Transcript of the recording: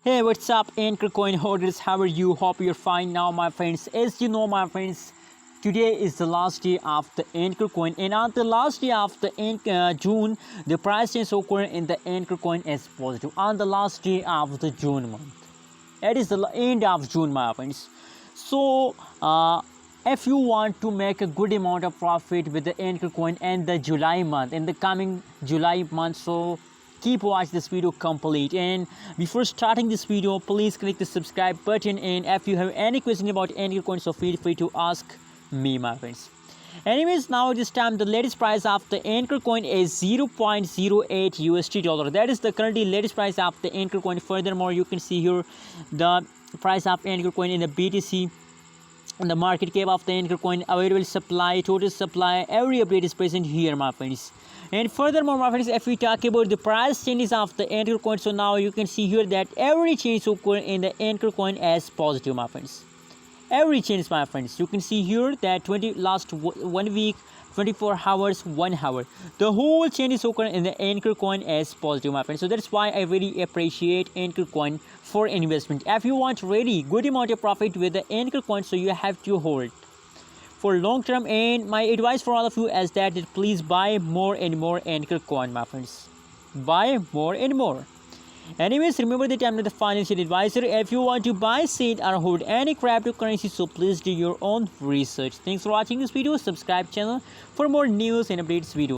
Hey, what's up, Ankr coin holders? How are you? Hope you're fine now, my friends. As you know, my friends, today is the last day of the Ankr coin, and on the last day of the June, the price change occur in the Ankr coin is positive. On the last day of the June month, it is the end of June, my friends. So, if you want to make a good amount of profit with the Ankr coin in the July month, in the coming July month, so keep watch this video complete. And before starting this video, please click the subscribe button, and if you have any question about Andriod coin, so feel free to ask me, my friends. Anyways, now this time the latest price of the Ankr coin is 0.08 USD dollar. That is the currently latest price of the Ankr coin. Furthermore, you can see here the price of Ankr coin in the BTC, the market cap of the Ankr coin, available supply, total supply, every update is present here, my friends. And furthermore, my friends, if we talk about the price changes of the Ankr coin, so now you can see here that every change occur in the Ankr coin as positive, my friends. Every change, my friends, you can see here that last 1 week, 24 hours, 1 hour, the whole changes occur in the Ankr coin as positive, my friends. So that's why I really appreciate Ankr coin for investment. If you want really good amount of profit with the Ankr coin, so you have to hold for long term. And my advice for all of you is that please buy more and more Ankr coin, my friends. Buy more and more. Anyways, remember that I'm not a financial advisor. If you want to buy, sell, or hold any cryptocurrency, so please do your own research. Thanks for watching this video. Subscribe channel for more news and updates video.